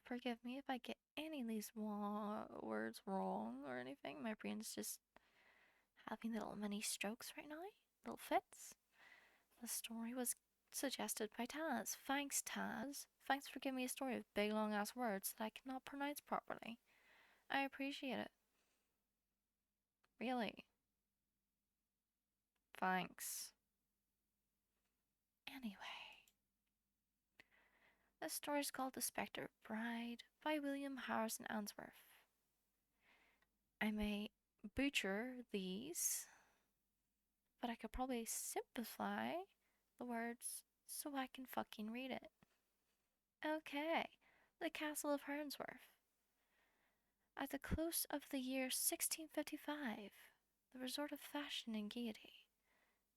Forgive me if I get any of these words wrong or anything. My brain's just having little mini strokes right now, little fits. The story was suggested by Taz. Thanks, Taz. Thanks for giving me a story of big long ass words that I cannot pronounce properly. I appreciate it. Really. Thanks. Anyway, this story is called The Spectre Bride by Williams Harrison Ainsworth. I may butcher these, but I could probably simplify the words so I can fucking read it. Okay, the Castle of Harnsworth. At the close of the year 1655, the resort of fashion and gaiety,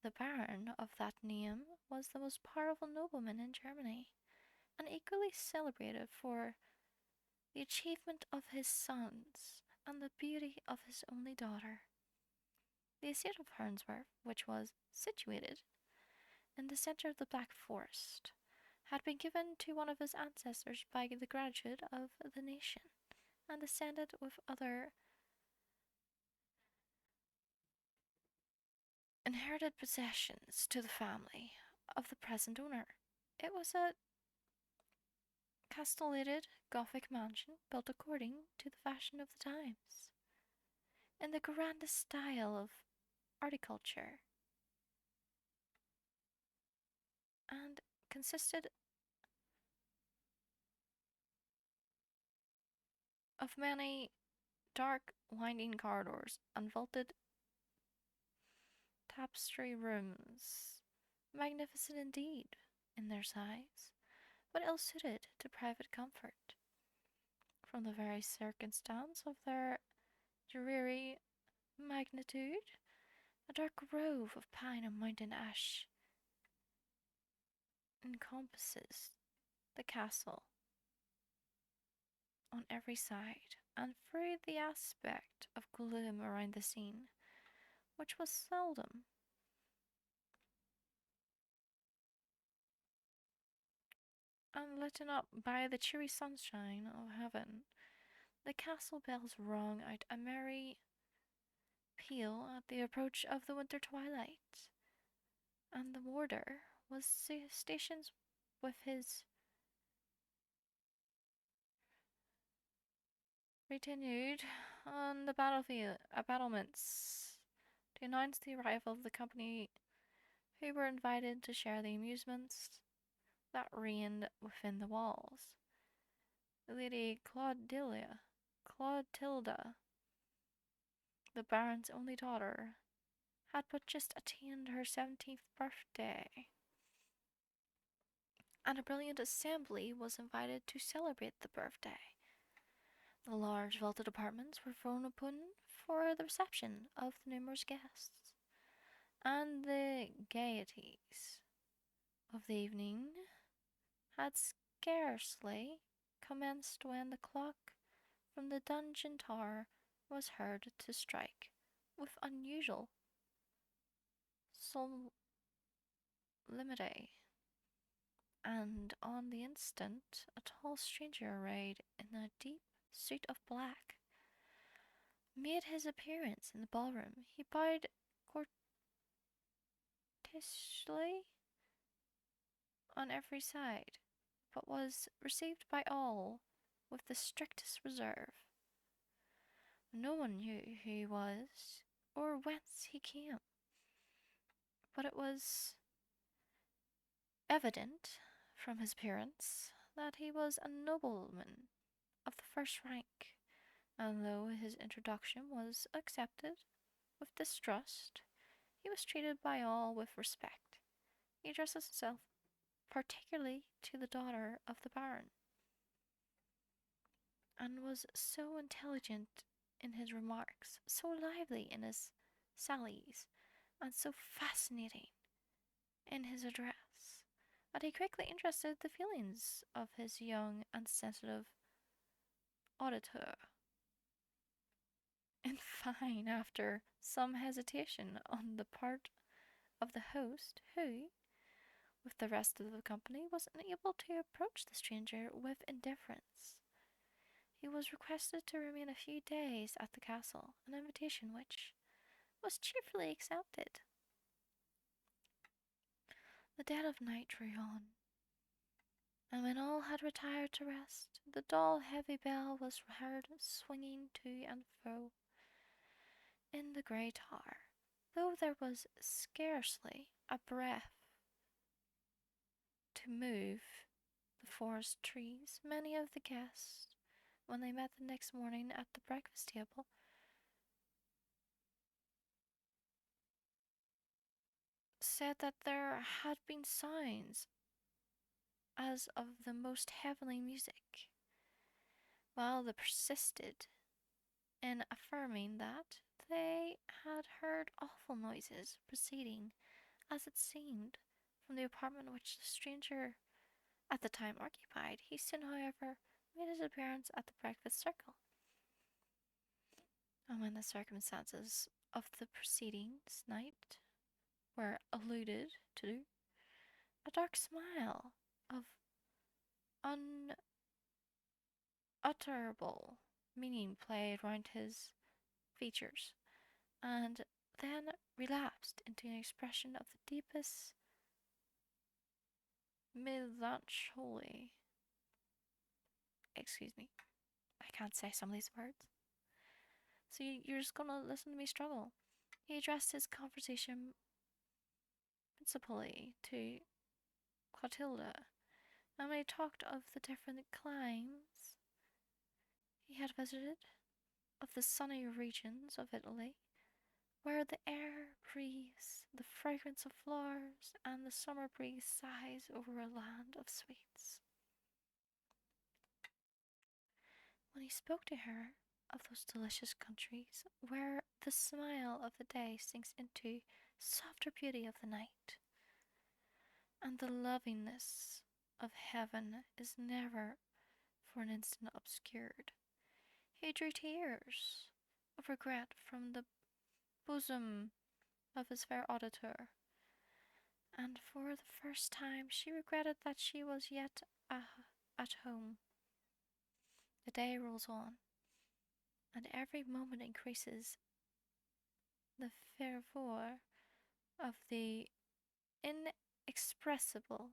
the Baron of that name was the most powerful nobleman in Germany, and equally celebrated for the achievement of his sons and the beauty of his only daughter. The estate of Harnsworth, which was situated in the centre of the Black Forest, had been given to one of his ancestors by the gratitude of the nation, and descended with other inherited possessions to the family of the present owner. It was a castellated Gothic mansion built according to the fashion of the times, in the grandest style of horticulture, and consisted of many dark, winding corridors and vaulted tapestry rooms, magnificent indeed in their size, but ill suited to private comfort, from the very circumstance of their dreary magnitude. A dark grove of pine and mountain ash encompasses the castle on every side, and through the aspect of gloom around the scene, which was seldom unlit up by the cheery sunshine of heaven, the castle bells rung out a merry peal at the approach of the winter twilight, and the warder was stationed with his retinue on the battlements to announce the arrival of the company who were invited to share the amusements that reigned within the walls. Lady Clotilda, the Baron's only daughter, had but just attained her 17th birthday, and a brilliant assembly was invited to celebrate the birthday. The large vaulted apartments were thrown open for the reception of the numerous guests, and the gaieties of the evening had scarcely commenced when the clock from the dungeon tower was heard to strike with unusual solemnity, and on the instant a tall stranger arrayed in a deep suit of black made his appearance in the ballroom. He bowed courteously on every side, but was received by all with the strictest reserve. No one knew who he was or whence he came, but it was evident from his appearance that he was a nobleman of the first rank, and though his introduction was accepted with distrust, he was treated by all with respect. He addressed himself particularly to the daughter of the Baron, and was so intelligent in his remarks, so lively in his sallies, and so fascinating in his address, that he quickly interested the feelings of his young and sensitive auditor. In fine, after some hesitation on the part of the host, who, with the rest of the company, was unable to approach the stranger with indifference, he was requested to remain a few days at the castle, an invitation which was cheerfully accepted. The dead of night drew on, and when all had retired to rest, the dull, heavy bell was heard swinging to and fro in the grey tower, though there was scarcely a breath to move the forest trees. Many of the guests, when they met the next morning at the breakfast table, said that there had been sounds as of the most heavenly music, while they persisted in affirming that they had heard awful noises proceeding, as it seemed, from the apartment which the stranger at the time occupied. He soon, however, made his appearance at the breakfast circle, and when the circumstances of the preceding night were alluded to, a dark smile of unutterable meaning played round his features, and then relapsed into an expression of the deepest melancholy. Excuse me, I can't say some of these words. So you're just gonna listen to me struggle. He addressed his conversation principally to Clotilda, and when he talked of the different climes he had visited, of the sunny regions of Italy, where the air breathes the fragrance of flowers and the summer breeze sighs over a land of sweets. When he spoke to her of those delicious countries where the smile of the day sinks into softer beauty of the night, and the lovingness of heaven is never for an instant obscured, he drew tears of regret from the bosom of his fair auditor, and for the first time she regretted that she was yet at home. The day rolls on, and every moment increases the fervour of the inexpressible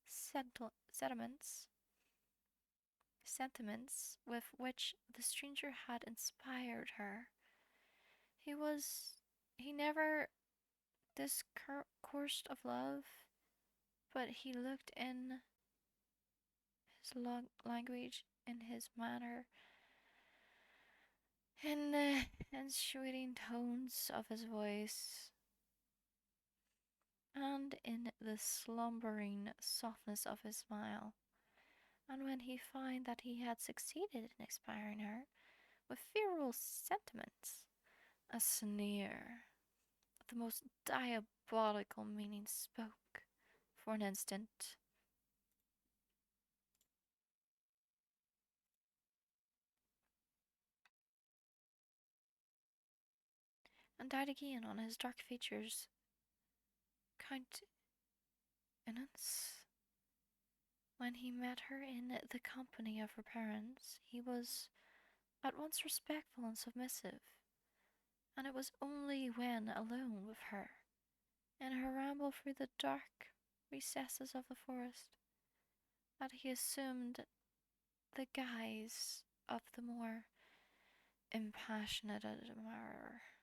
sentiments with which the stranger had inspired her. He never discoursed of love, but he looked in his language, in his manner, in the ensuing tones of his voice, and in the slumbering softness of his smile. And when he found that he had succeeded in inspiring her with fearful sentiments, a sneer of the most diabolical meaning spoke for an instant, and died again on his dark features countenance. When he met her in the company of her parents, he was at once respectful and submissive, and it was only when alone with her, in her ramble through the dark recesses of the forest, that he assumed the guise of the more impassionate admirer.